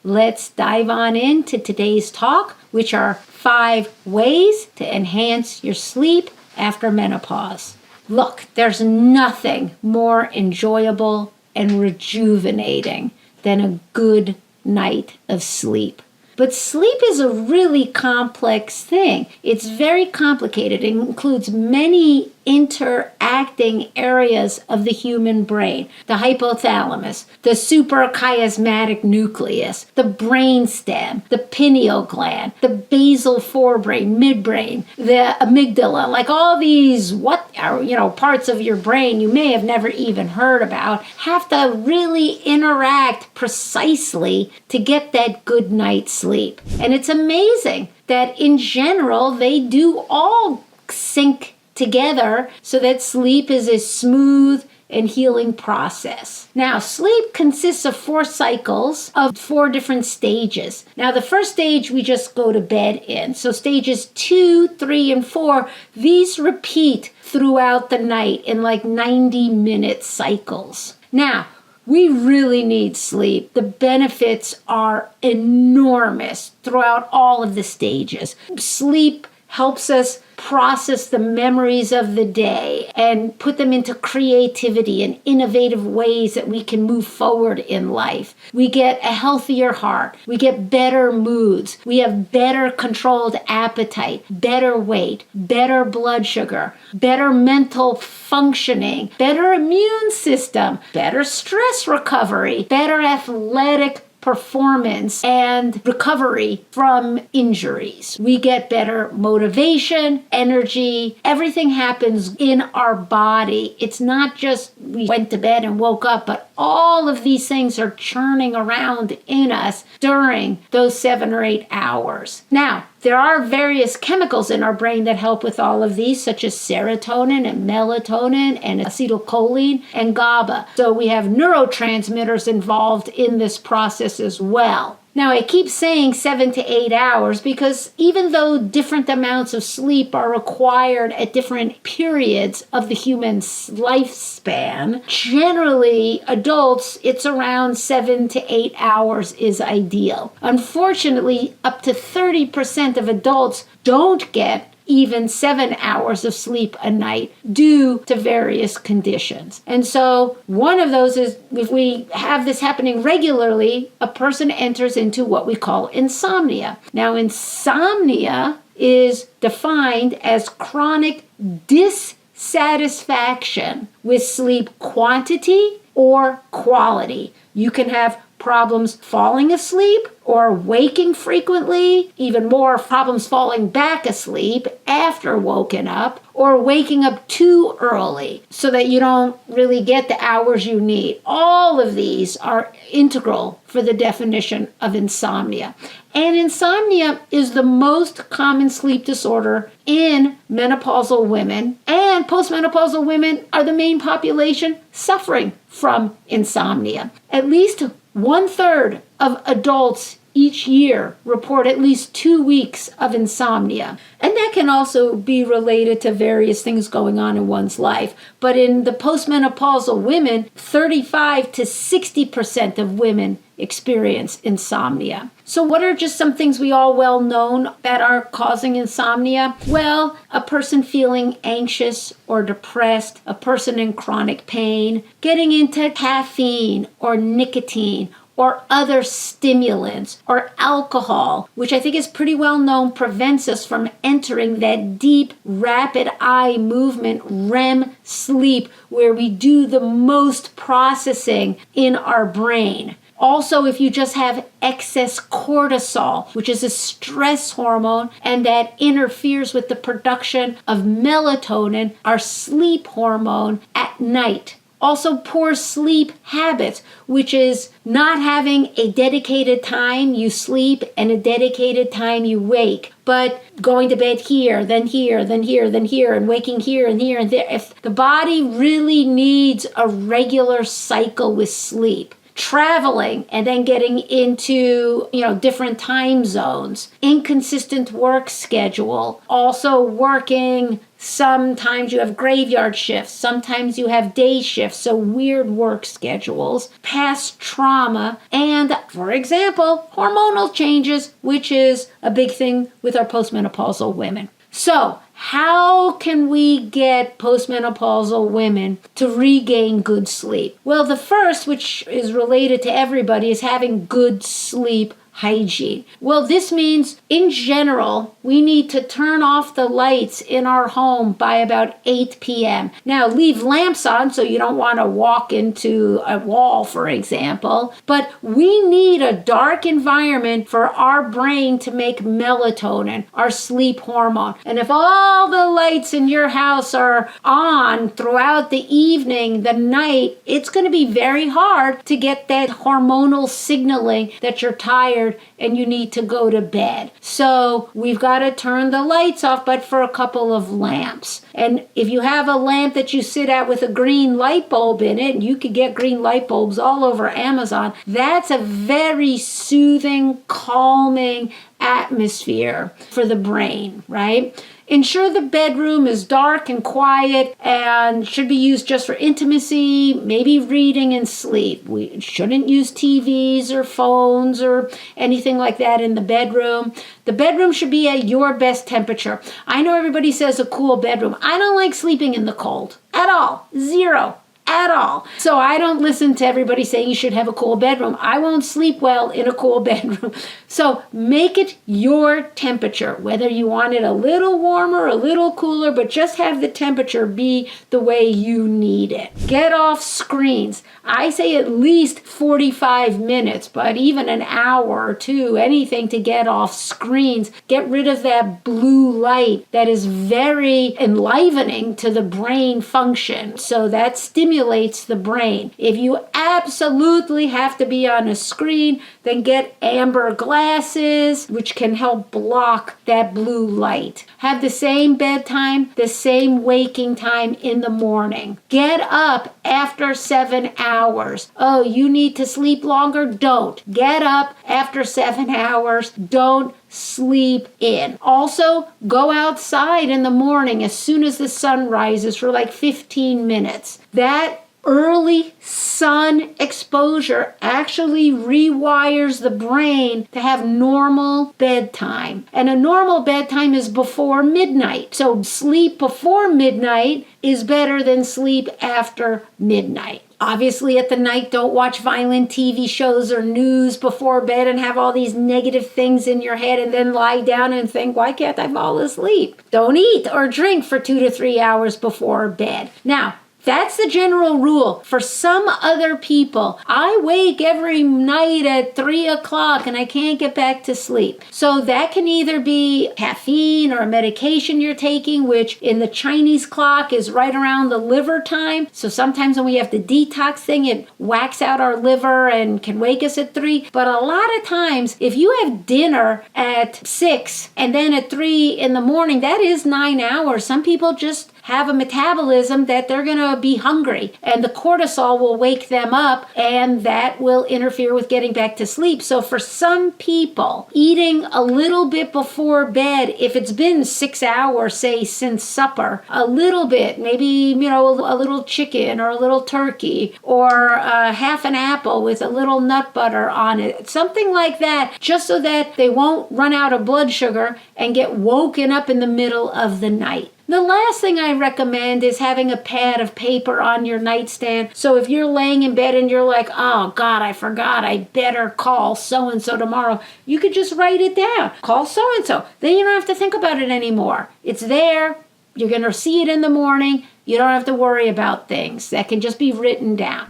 let's dive on into today's talk, which are 5 ways to enhance your sleep after menopause. Look, there's nothing more enjoyable and rejuvenating than a good night of sleep. But sleep is a really complex thing. It's very complicated. It includes many interacting areas of the human brain. The hypothalamus, the suprachiasmatic nucleus, the brainstem, the pineal gland, the basal forebrain, midbrain, the amygdala, like all these parts of your brain you may have never even heard about, have to really interact precisely to get that good night's sleep. And it's amazing that in general they do all sync together so that sleep is a smooth and healing process. Now, sleep consists of 4 cycles of 4 different stages. Now, the first stage we just go to bed in. So stages 2, 3, and 4, these repeat throughout the night in like 90-minute cycles. Now, we really need sleep. The benefits are enormous throughout all of the stages. Sleep helps us process the memories of the day and put them into creativity and innovative ways that we can move forward in life. We get a healthier heart. We get better moods. We have better controlled appetite, better weight, better blood sugar, better mental functioning, better immune system, better stress recovery, better athletic performance and recovery from injuries. We get better motivation, energy. Everything happens in our body. It's not just we went to bed and woke up, but all of these things are churning around in us during those 7 or 8 hours. Now, there are various chemicals in our brain that help with all of these, such as serotonin and melatonin and acetylcholine and GABA. So we have neurotransmitters involved in this process as well. Now, I keep saying 7 to 8 hours because even though different amounts of sleep are required at different periods of the human's lifespan, generally, adults, it's around 7 to 8 hours is ideal. Unfortunately, up to 30% of adults don't get even 7 hours of sleep a night due to various conditions. And so one of those is if we have this happening regularly, a person enters into what we call insomnia. Now, insomnia is defined as chronic dissatisfaction with sleep quantity or quality. You can have problems falling asleep or waking frequently, even more problems falling back asleep after woken up, or waking up too early so that you don't really get the hours you need. All of these are integral for the definition of insomnia. And insomnia is the most common sleep disorder in menopausal women, and postmenopausal women are the main population suffering from insomnia. At least 1/3 of adults each year report at least 2 weeks of insomnia. And that can also be related to various things going on in one's life. But in the postmenopausal women, 35 to 60% of women experience insomnia. So what are just some things we all well known that are causing insomnia? Well, a person feeling anxious or depressed, a person in chronic pain, getting into caffeine or nicotine or other stimulants or alcohol, which I think is pretty well known, prevents us from entering that deep, rapid eye movement REM sleep where we do the most processing in our brain. Also, if you just have excess cortisol, which is a stress hormone, and that interferes with the production of melatonin, our sleep hormone, at night. Also, poor sleep habits, which is not having a dedicated time you sleep and a dedicated time you wake, but going to bed here, then here, then here, then here, and waking here and here and there. If the body really needs a regular cycle with sleep, traveling and then getting into, different time zones, inconsistent work schedule, also working. Sometimes you have graveyard shifts, sometimes you have day shifts, so weird work schedules, past trauma, and, for example, hormonal changes, which is a big thing with our postmenopausal women. So, how can we get postmenopausal women to regain good sleep? Well, the first, which is related to everybody, is having good sleep hygiene. Well, this means in general, we need to turn off the lights in our home by about 8 p.m. Now, leave lamps on so you don't want to walk into a wall, for example, but we need a dark environment for our brain to make melatonin, our sleep hormone. And if all the lights in your house are on throughout the evening, the night, it's going to be very hard to get that hormonal signaling that you're tired and you need to go to bed. So we've got to turn the lights off, but for a couple of lamps. And if you have a lamp that you sit at with a green light bulb in it, and you could get green light bulbs all over Amazon, that's a very soothing, calming atmosphere for the brain, right? Ensure the bedroom is dark and quiet and should be used just for intimacy, maybe reading and sleep. We shouldn't use TVs or phones or anything like that in the bedroom. The bedroom should be at your best temperature. I know everybody says a cool bedroom. I don't like sleeping in the cold at all. Zero. At all. So I don't listen to everybody saying you should have a cool bedroom. I won't sleep well in a cool bedroom. So make it your temperature, whether you want it a little warmer, a little cooler, but just have the temperature be the way you need it. Get off screens. I say at least 45 minutes, but even an hour or two, anything to get off screens. Get rid of that blue light that is very enlivening to the brain function. So that stimulates the brain. If you absolutely have to be on a screen, then get amber glasses, which can help block that blue light. Have the same bedtime, the same waking time in the morning. Get up after 7 hours. Oh, you need to sleep longer? Don't. Get up after 7 hours. Don't sleep in. Also, go outside in the morning as soon as the sun rises for like 15 minutes. That early sun exposure actually rewires the brain to have normal bedtime. And a normal bedtime is before midnight. So sleep before midnight is better than sleep after midnight. Obviously, at the night, don't watch violent TV shows or news before bed and have all these negative things in your head and then lie down and think, why can't I fall asleep? Don't eat or drink for 2 to 3 hours before bed. Now, that's the general rule. For some other people, I wake every night at 3 o'clock and I can't get back to sleep. So that can either be caffeine or a medication you're taking, which in the Chinese clock is right around the liver time. So sometimes when we have the detox thing, it whacks out our liver and can wake us at 3. But a lot of times, if you have dinner at 6 and then at 3 in the morning, that is 9 hours. Some people just have a metabolism that they're going to be hungry, and the cortisol will wake them up, and that will interfere with getting back to sleep. So for some people, eating a little bit before bed, if it's been 6 hours, say, since supper, a little bit, maybe, a little chicken or a little turkey or half an apple with a little nut butter on it, something like that, just so that they won't run out of blood sugar and get woken up in the middle of the night. The last thing I recommend is having a pad of paper on your nightstand. So if you're laying in bed and you're like, oh God, I forgot, I better call so-and-so tomorrow, you could just write it down. Call so-and-so. Then you don't have to think about it anymore. It's there. You're going to see it in the morning. You don't have to worry about things. That can just be written down.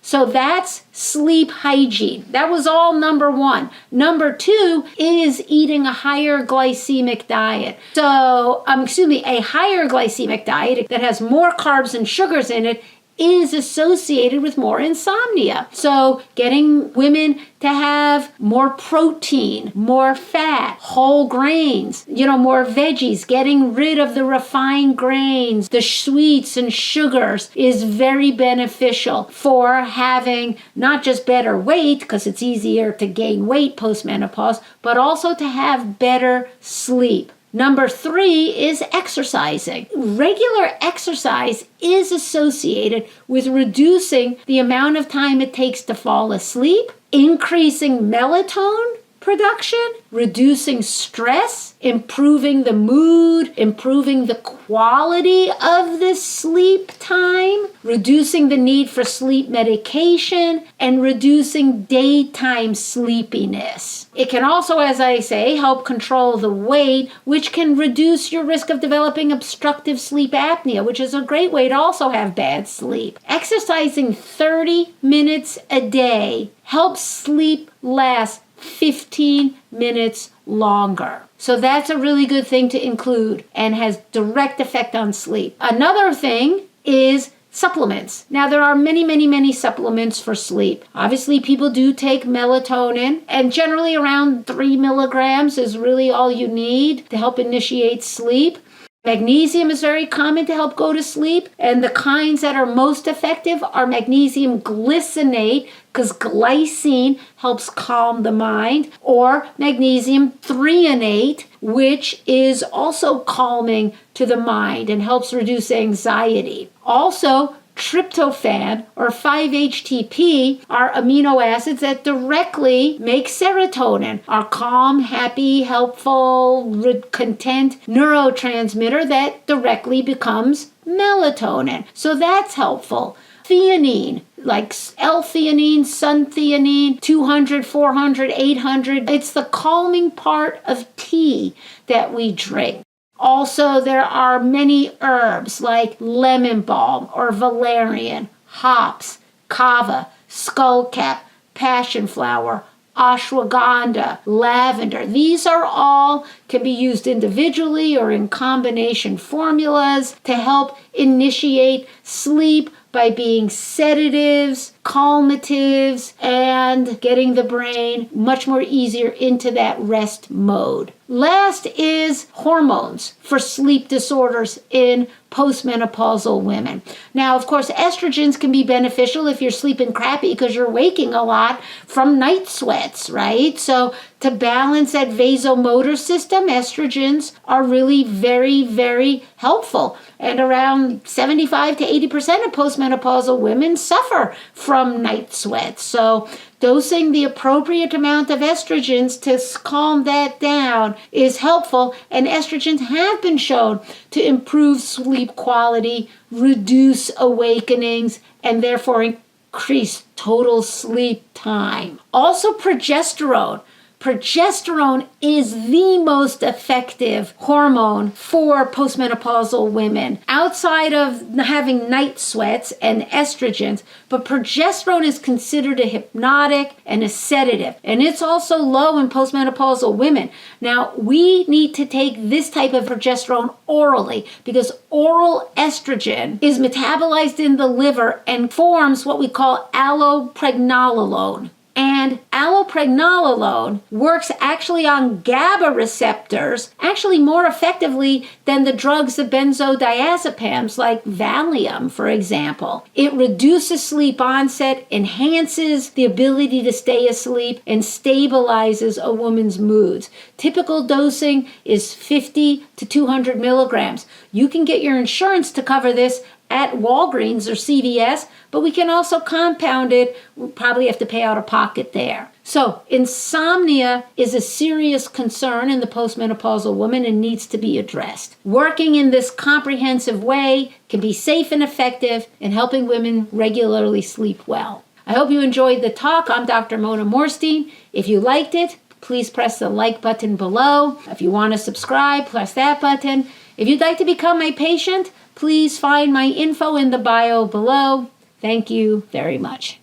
So that's sleep hygiene. That was all number 1. Number 2 is eating a higher glycemic diet. A higher glycemic diet that has more carbs and sugars in it is associated with more insomnia. So getting women to have more protein, more fat, whole grains, more veggies, getting rid of the refined grains, the sweets and sugars is very beneficial for having not just better weight, because it's easier to gain weight postmenopause, but also to have better sleep. Number 3 is exercising. Regular exercise is associated with reducing the amount of time it takes to fall asleep, increasing melatonin production, reducing stress, improving the mood, improving the quality of the sleep time, reducing the need for sleep medication, and reducing daytime sleepiness. It can also, as I say, help control the weight, which can reduce your risk of developing obstructive sleep apnea, which is a great way to also have bad sleep. Exercising 30 minutes a day helps sleep last 15 minutes longer. So that's a really good thing to include and has direct effect on sleep. Another thing is supplements. Now, there are many supplements for sleep. Obviously, people do take melatonin, and generally around 3 milligrams is really all you need to help initiate sleep. Magnesium is very common to help go to sleep, and the kinds that are most effective are magnesium glycinate, because glycine helps calm the mind, or magnesium threonate, which is also calming to the mind and helps reduce anxiety. Also, tryptophan or 5-HTP are amino acids that directly make serotonin, our calm, happy, helpful, content neurotransmitter that directly becomes melatonin. So that's helpful. Theanine, like L-theanine, suntheanine, 200, 400, 800. It's the calming part of tea that we drink. Also, there are many herbs like lemon balm or valerian, hops, kava, skullcap, passion flower, ashwagandha, lavender. These are all can be used individually or in combination formulas to help initiate sleep by being sedatives, calmatives, and getting the brain much more easier into that rest mode. Last is hormones for sleep disorders in postmenopausal women. Now, of course, estrogens can be beneficial if you're sleeping crappy because you're waking a lot from night sweats, right? So to balance that vasomotor system, estrogens are really very, very helpful. And around 75 to 80% of postmenopausal women suffer from night sweats. So dosing the appropriate amount of estrogens to calm that down is helpful, and estrogens have been shown to improve sleep quality, reduce awakenings, and therefore increase total sleep time. Also, progesterone. Progesterone is the most effective hormone for postmenopausal women outside of having night sweats and estrogens, but progesterone is considered a hypnotic and a sedative, and it's also low in postmenopausal women. Now, we need to take this type of progesterone orally because oral estrogen is metabolized in the liver and forms what we call allopregnanolone. And allopregnanolone works actually on GABA receptors, actually more effectively than the drugs, the benzodiazepams like Valium, for example. It reduces sleep onset, enhances the ability to stay asleep, and stabilizes a woman's moods. Typical dosing is 50 to 200 milligrams. You can get your insurance to cover this at Walgreens or CVS, but we can also compound it. We'll probably have to pay out of pocket there. So insomnia is a serious concern in the postmenopausal woman and needs to be addressed. Working in this comprehensive way can be safe and effective in helping women regularly sleep well. I hope you enjoyed the talk. I'm Dr. Mona Morstein. If you liked it, please press the like button below. If you want to subscribe, press that button. If you'd like to become my patient, please find my info in the bio below. Thank you very much.